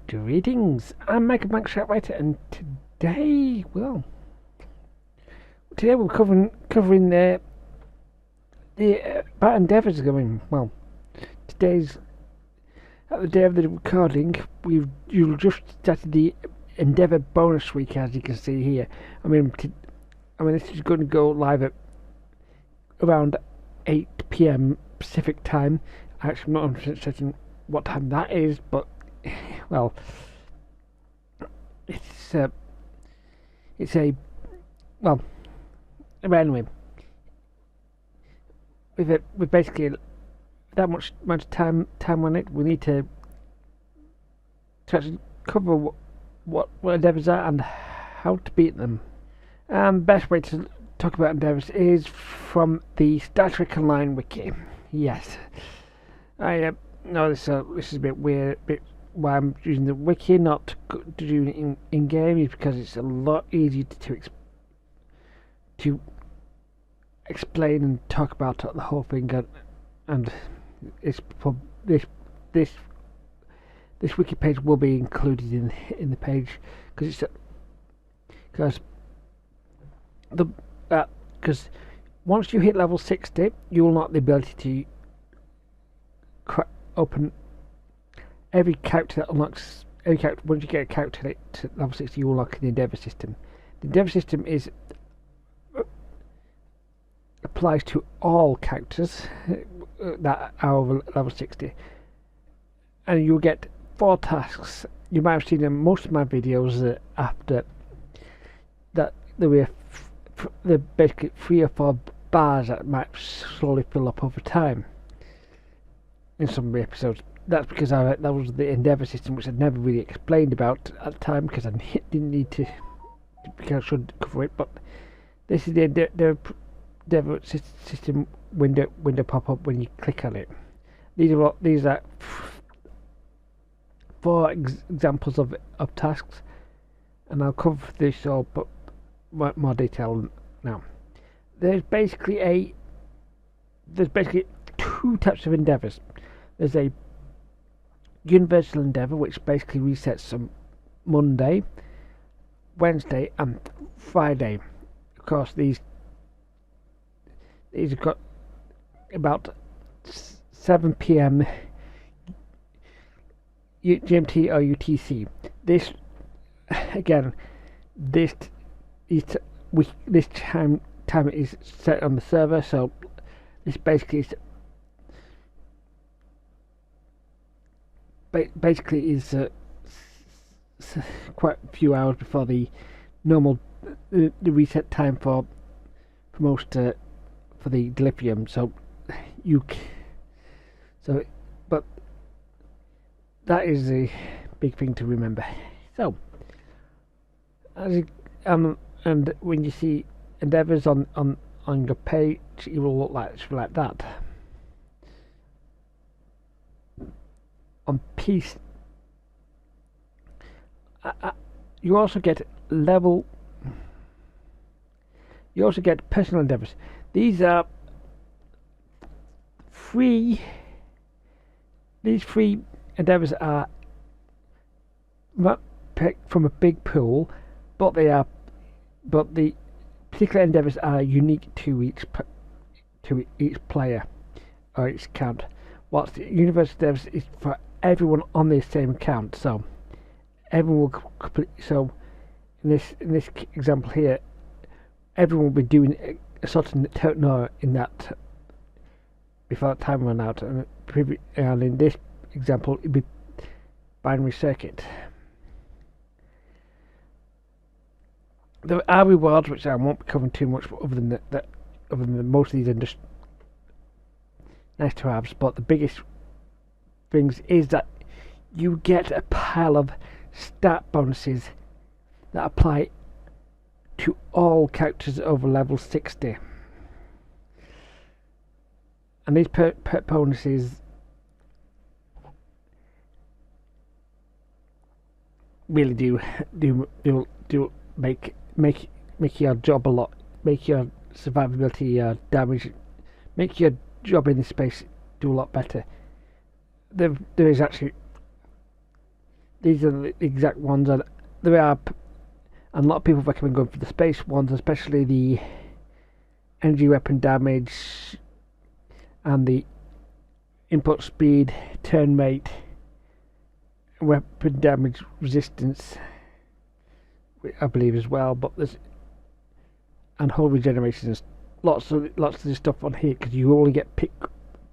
Greetings, I'm Michael Banksharkwriter, and today we're covering the about Endeavours going. Well, today's at the day of the recording. You've just started the Endeavour bonus week, as you can see here. This is going to go live at around 8 p.m. Pacific time. Actually, I'm not 100% certain what time that is, but well, it's a well. But anyway, with basically that much time on it, we need to actually cover what endeavours are and how to beat them. Best way to talk about endeavours is from the Star Trek Online wiki. Yes, I know this is a bit weird, why I'm using the wiki, not to do it in game, is because it's a lot easier to explain and talk about the whole thing, and it's this wiki page will be included in the page because once you hit level 60, you will not have the ability to open every character that unlocks every character. Once you get a character to level 60, you will unlock the Endeavour system. The Endeavour system applies to all characters that are over level 60, and you'll get 4 tasks. You might have seen in most of my videos after that there were basically 3 or 4 bars that might slowly fill up over time in some episodes. That's because that was the Endeavour system, which I'd never really explained about at the time because I didn't need to, because I should cover it. But this is the Endeavour system window pop up when you click on it. These are 4 examples of tasks, and I'll cover this all but more detail now. There's basically 2 types of endeavours. There's a universal endeavour, which basically resets on Monday, Wednesday, and Friday. Of course, these have got about 7 p.m. GMT or UTC. This time is set on the server, so this basically is quite a few hours before the normal the reset time for most for the Delirium. But that is a big thing to remember. So, and when you see endeavours on your page, it will look like that. On peace, you also get personal endeavours. These are free. These 3 endeavours are not picked from a big pool, but the particular endeavours are unique to each player or each account. Whilst the universal endeavours is for everyone on the same account, so everyone will complete. So in this example here, everyone will be doing a sort of no in that before that time ran out, and in this example it'd be binary circuit. There are rewards which I won't be covering too much, other than most of these are just nice to have. But the biggest things is that you get a pile of stat bonuses that apply to all characters over level 60, and these bonuses really do make your job a lot, make your survivability, your damage, make your job in this space do a lot better. There is actually These are the exact ones, and there are, and a lot of people recommend going for the space ones, especially the energy weapon damage and the input speed, turn rate, weapon damage resistance, I believe as well. But there's and whole regeneration. There's lots of this stuff on here because you only get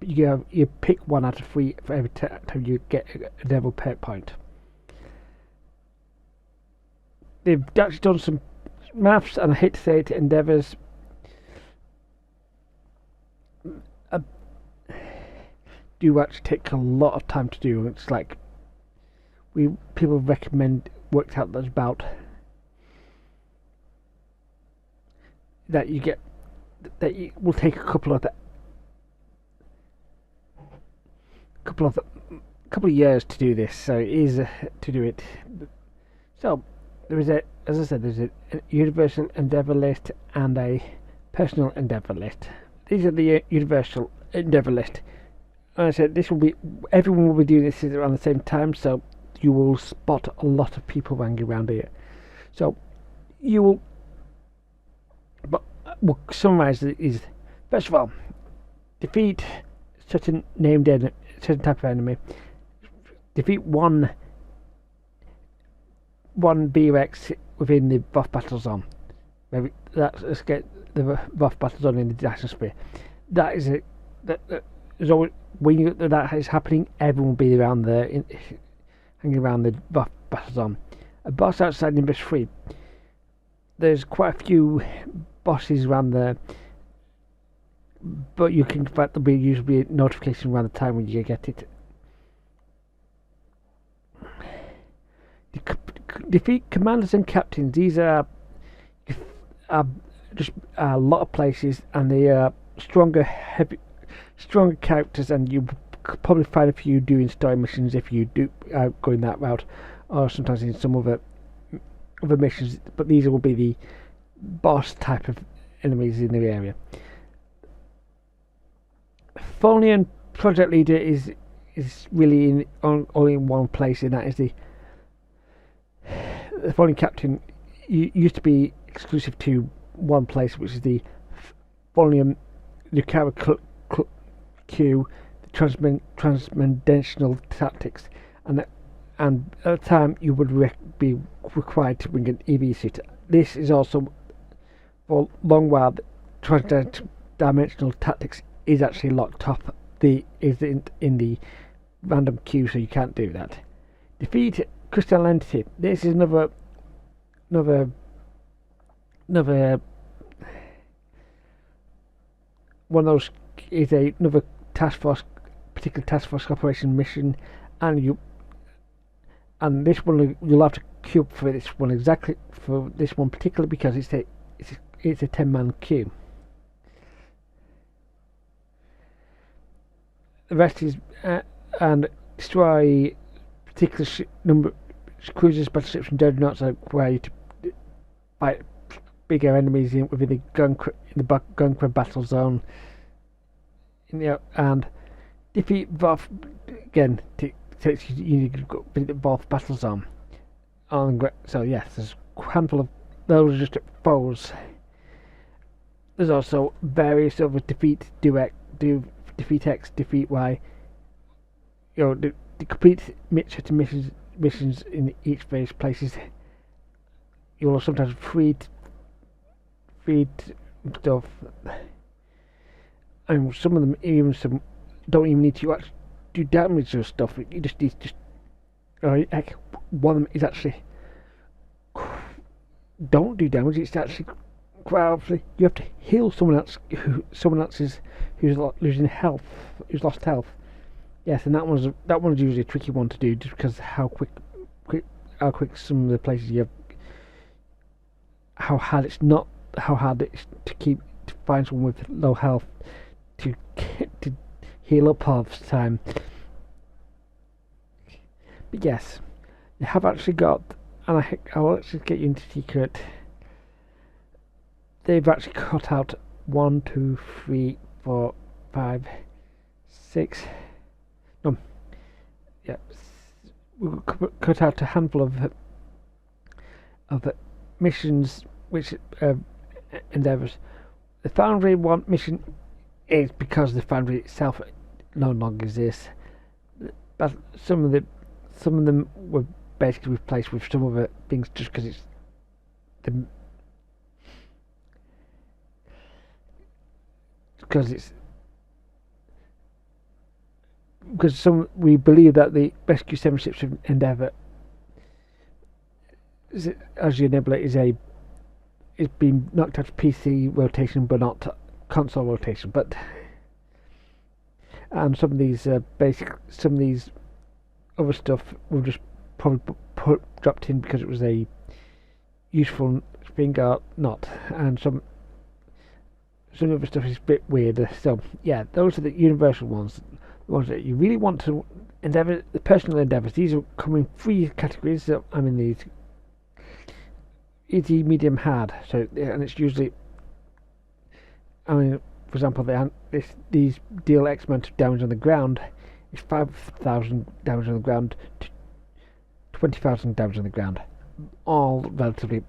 you pick 1 out of 3 for every time you get a level perk point. They've actually done some maths, and I hate to say it, Endeavours do actually take a lot of time to do. It's like people recommend worked out that's about that you get that it will take a couple of years to do this, so it is to do it. So there is as I said, there's a universal Endeavour list and a personal Endeavour list. These are the universal Endeavour list. And I said everyone will be doing this around the same time, so you will spot a lot of people hanging around here. So you will, but we'll summarise it is, first of all, defeat certain type of enemy. Defeat one BOX within the buff battle zone. Maybe let's get the buff battle zone in the Dash Sphere. That is it. That is always when that is happening. Everyone will be around there, hanging around the buff battle zone. A boss outside Nimbus 3. There's quite a few bosses around there, but you can there'll be usually a notification around the time when you get it. Defeat commanders and captains. These are just a lot of places, and they are stronger characters, and you probably find a few doing story missions if you do going that route, or sometimes in some other missions. But these will be the boss type of enemies in the area. Phonian project leader is really only in one place, and that is the Phonian captain. Used to be exclusive to one place, which is the Phonian Lucara Q, the transcendental tactics, and at the time you would be required to bring an EV suit. This is also for long while the transdimensional tactics is actually locked up. Is in the random queue, so you can't do that. Defeat crystal entity. This is another one of those, is another particular task force operation mission, and this one you'll have to queue up for this one, exactly for this one particularly, because it's a 10-man queue. The rest is and destroy particular number cruisers, battleships, and dreadnoughts where you to fight bigger enemies within the Gunker battle zone. And defeat Voth again. You need to go visit the Voth battle zone. So yes, there's a handful of those just foes. There's also various other defeat X, defeat Y. The complete missions in each various places. You will sometimes feed stuff, and some of them don't even need to actually do damage or stuff. You just need heck, one of them is actually don't do damage. It's actually quite obviously you have to heal someone else who's losing health, who's lost health. Yes, and that one's usually a tricky one to do, just because how quick some of the places you have, how hard it's to find someone with low health to heal up half the time. But yes, you have actually got, and I'll actually get you into secret. They've actually cut out 1, 2, 3, 4, 5, 6. No, yeah, cut out a handful of missions which Endeavours. The Foundry one mission is because the Foundry itself no longer exists. But some of them were basically replaced with some other things just because it's we believe that the Rescue 7 ships of Endeavour as your Nebula is been knocked out of PC rotation but not console rotation, and some of these other stuff were just probably dropped in because it was a useful thing or not, and some other stuff is a bit weird. So yeah, those are the universal ones, the ones that you really want to endeavour. The personal endeavours, these are coming 3 categories. So I'm in these easy, medium, hard. So and it's usually, for example, these deal X amount of damage on the ground. It's 5,000 damage on the ground to 20,000 damage on the ground. All relatively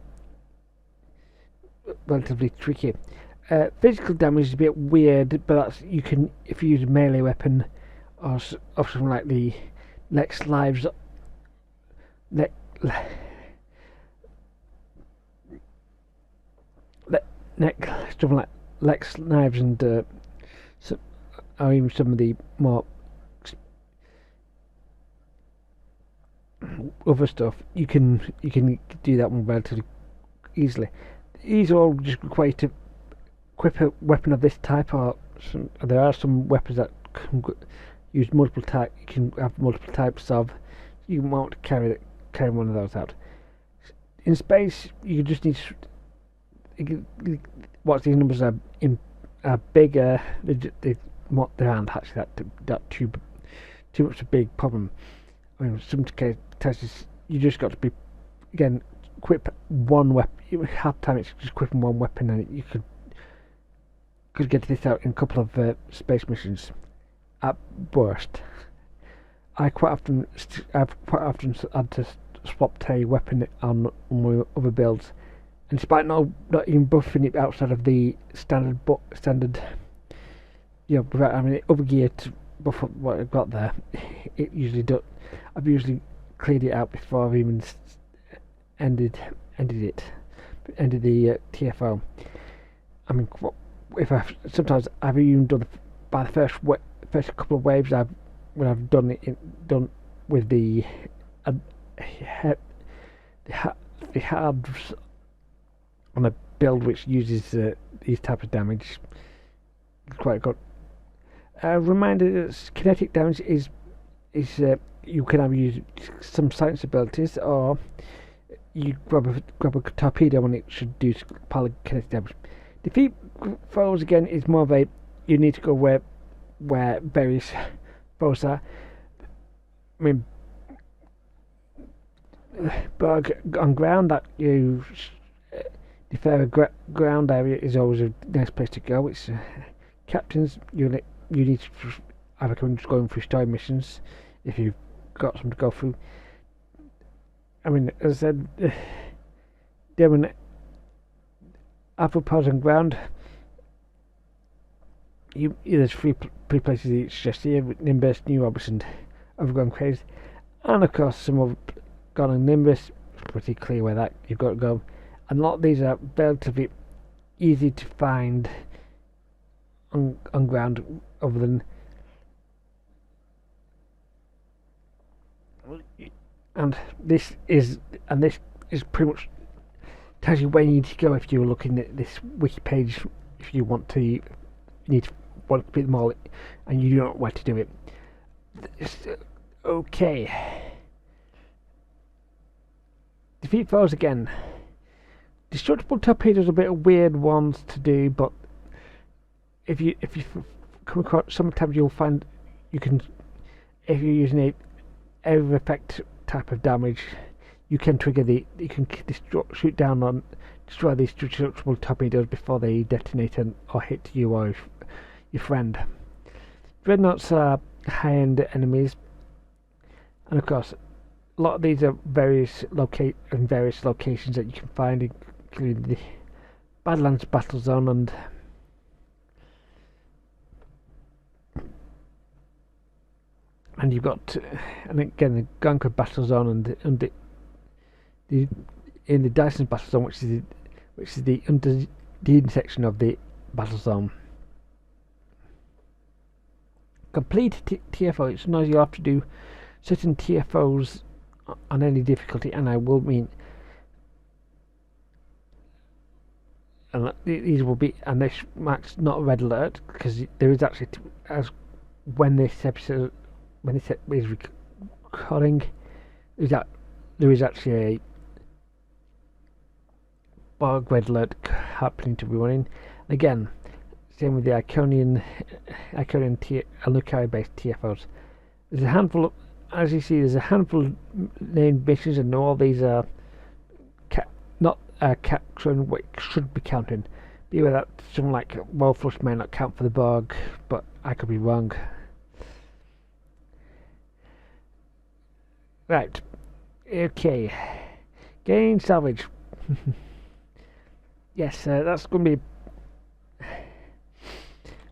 tricky. Physical damage is a bit weird, but that's you can if you use a melee weapon or something like the Lex Lives. Something like Lex Knives and or even some of the more other stuff, you can do that one relatively easily. These all just require to equip a weapon of this type, or there are some weapons that can use multiple types. You can have multiple types of. You won't carry one of those out. In space, you just need to. What these numbers are bigger. They aren't actually that too much a big problem. Some cases you just got to be again equip one weapon. Half the time it's just equipping one weapon, and you could get this out in a couple of space missions at worst. I've quite often had to swap a weapon on my other builds, and despite not even buffing it outside of the standard, without having other gear to buff up what I've got there, it usually does. I've usually cleared it out before I've even ended the TFO. Sometimes I've even done by the first couple of waves when I've done with the halves on a build which uses these types of damage. It's quite good. Reminder that kinetic damage is you can either use some science abilities, or you grab a torpedo when it should do kinetic damage. Defeat foes again is more of a you need to go where various foes are. But on ground, that you defer ground area is always a nice place to go. It's captains. You need to I recommend just going through story missions if you've got some to go through. As I said, doing arthropods on ground, there's three places each just here: Nimbus, New Orbis, and Overgrown Craze, and of course some of gone on Nimbus. It's pretty clear where that you've got to go, and a lot of these are relatively easy to find on ground, other than this is pretty much tells you where you need to go if you're looking at this wiki page. If you want to want to beat them all, and you don't know where to do it. Okay. Defeat foes again. Destructible torpedoes are a bit of weird ones to do, but if you come across, sometimes you'll find you can, if you're using a area effect type of damage, you can trigger you can shoot down on destroy these destructible torpedoes before they detonate or hit you or your friend. Dreadnoughts are high-end enemies, and of course a lot of these are in various locations that you can find, including the Badlands Battle Zone and you've got, and again, the Gonka Battle Zone and in the Dyson Battle Zone, which is the intersection of the Battle Zone. Complete TFO. It's not you have to do certain TFOs on any difficulty, and I will mean, and these will be, and this marks not a red alert because there is actually, as when this episode, when this is recording, there is actually a bog red alert happening to be running. Again, same with the Iconian Alucari based TFOs. There's a handful of, as you see, there's a handful of named missions, and all these are not capturing what should be counting. Be aware that something like Wolflush may not count for the bog, but I could be wrong. Right, okay. Gain salvage. Yes, that's going to be.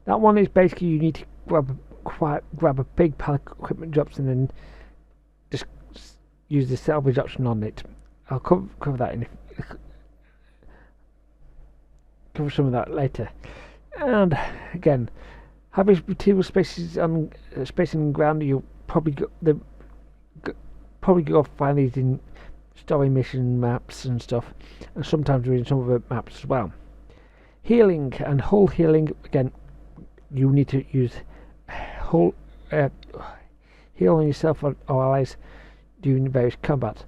That one is basically you need to grab a big pile of equipment drops and then just use the salvage option on it. I'll cover that cover some of that later. And again, having material spaces on spacing on the ground, you'll probably go find these in story mission maps and stuff, and sometimes reading some of the maps as well. Healing and hull healing, again, you need to use hull healing yourself or allies during various combat.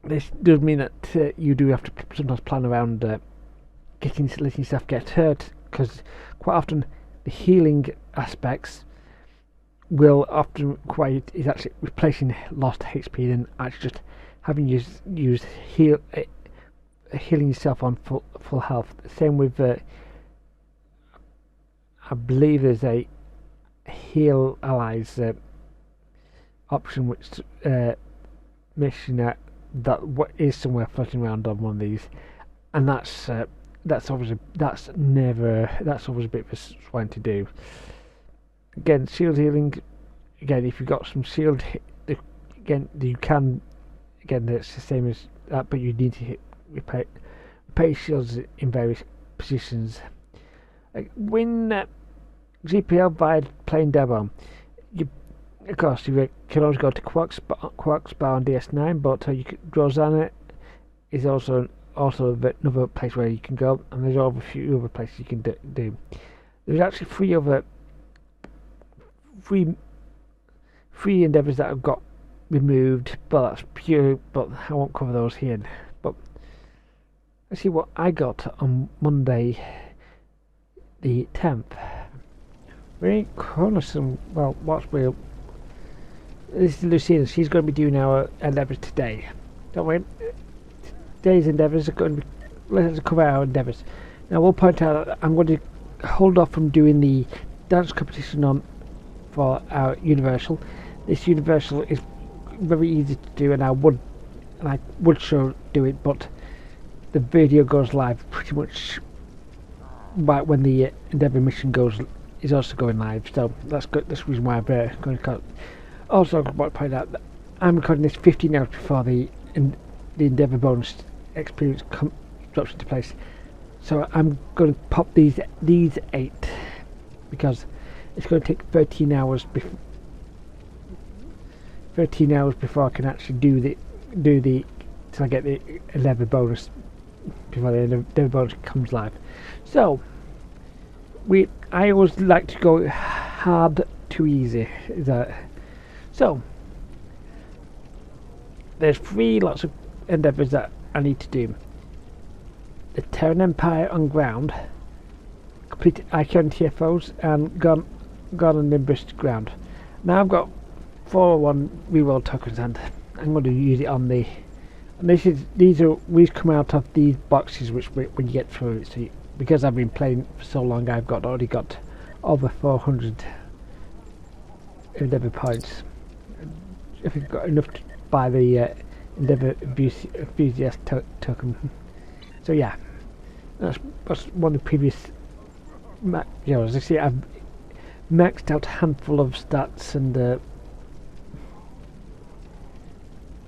This does mean that you do have to sometimes plan around letting yourself get hurt, because quite often the healing aspects will often require is actually replacing lost HP and actually just having use healing yourself on full health. Same with I believe there's a heal allies option, which mission that what is somewhere floating around on one of these, and that's always a bit of a swine to do. Again, shield healing. Again, if you've got some shield, again you can. Again, it's the same as that, but you need to repair shields in various positions. When GPL via playing Endeavour, of course you can always go to Quark's Bar on DS9, but Drozana is also another place where you can go, and there's over a few other places you can do. There's actually three Endeavours that have got removed, but that's pure. But I won't cover those here. But let's see what I got on Monday, the 10th. Very cumbersome. Well, this is Lucina. She's going to be doing our Endeavours today. Don't worry. Today's Endeavours are going to be. Let's cover our Endeavours. Now we'll point out that I'm going to hold off from doing the dance competition for our Universal. This Universal is very easy to do, and I would sure do it, but the video goes live pretty much right when the Endeavour mission is also going live. So that's good. That's the reason why I'm going to cut. Also, I want to point out that I'm recording this 15 hours before the Endeavour bonus experience drops into place. So I'm going to pop these 8 because it's going to take 13 hours before I can actually do the till I get the Endeavour bonus before the Endeavour bonus comes live. So I always like to go hard to easy. So there's 3 lots of Endeavours that I need to do. The Terran Empire on ground, complete Icon TFOs, and gone on Nimbus ground. Now I've got 401 reroll tokens, and I'm going to use it on the. And these come out of these boxes, which when you get through it. So because I've been playing for so long, I've already got over 400 Endeavour points. if you've got enough to buy the Endeavour enthusiast token. So yeah, that's one of the previous. As I see, I've maxed out a handful of stats, and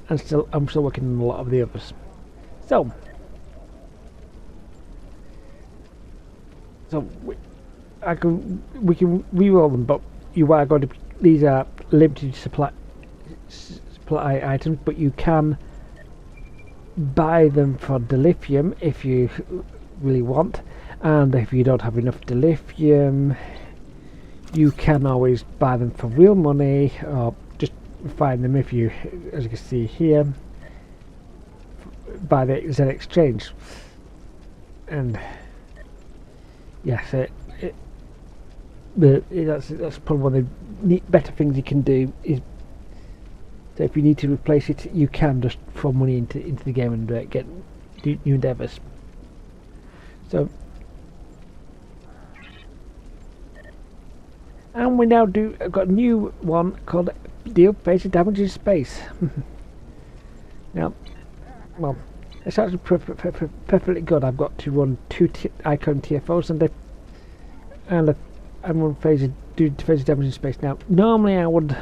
I'm still working on a lot of the others. So we can re-roll them, but you are going to. These are limited supply items, but you can buy them for dilithium if you really want, and if you don't have enough dilithium, you can always buy them for real money, or just find them if you, as you can see here, by the Z exchange. And yes, that's probably one of the better things you can do. Is so if you need to replace it, you can just throw money into the game and get new Endeavours. So, and we now I've got a new one called Deal Basic Damage in Space. Now, well, it's actually perfectly good. I've got to run 2 icon TFOs and one phase of damage in space. Now, normally I would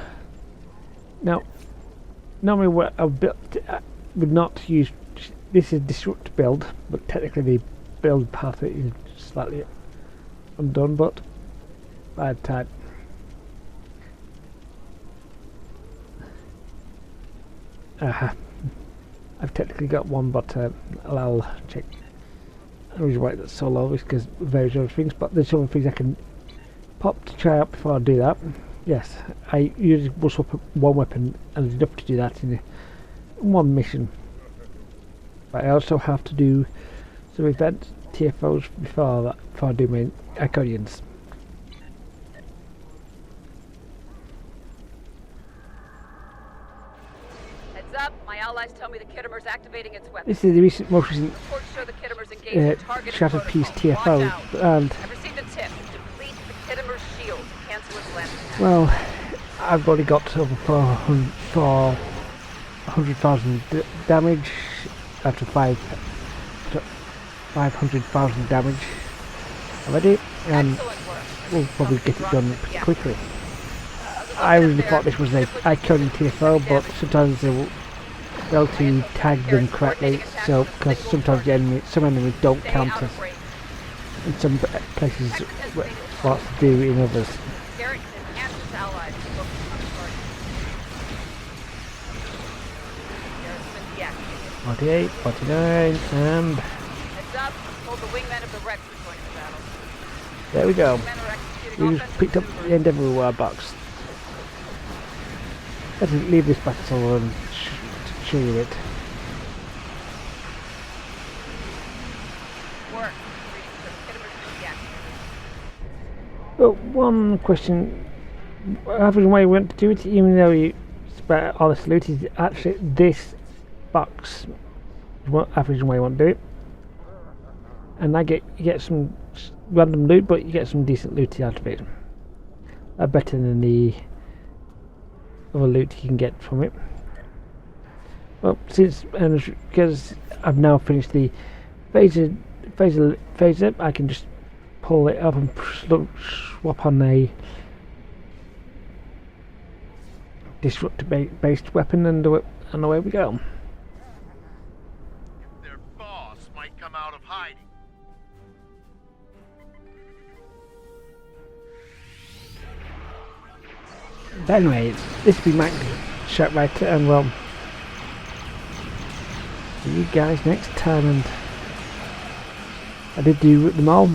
not use. This is disrupt build, but technically the build part of it is slightly undone. But bad type. I've technically got one, but I'll check. The reason why that's so low is because of various other things, but there's some things I can pop to try out before I do that. Yes, I usually will swap one weapon, and there's enough to do that in one mission. But I also have to do some event TFOs before I do my Iconians. Heads up, my allies tell me the Kittimer's activating its weapon. This is the most recent Reports show the Kittimer's engaged Shattered Piece TFO, and I've received a tip. Deplete the Kittimer's shield to cancel its landing. Well, I've already got over 400,000 damage after 500,000 damage already, and we'll probably get it done pretty quickly. I originally thought this was an Iconian TFO, but sometimes they will fail to tag them correctly, so because sometimes some enemies don't counter in some places what to do in others. 48, 49, and there we go. We just picked up the Endeavour box. Let's leave this battle and show you it. But one question, average way you want to do it, even though you spent all this loot, is actually this box is what average way you want to do it. And you get some random loot, but you get some decent loot out of it. Better than the other loot you can get from it. Well, because I've now finished the phaser, I can just pull it up and swap on a disrupt based weapon, and away we go. Their boss might come out of hiding. But anyway, this has been Mike Sharkwriter, and well, see you guys next time. And I did do them all.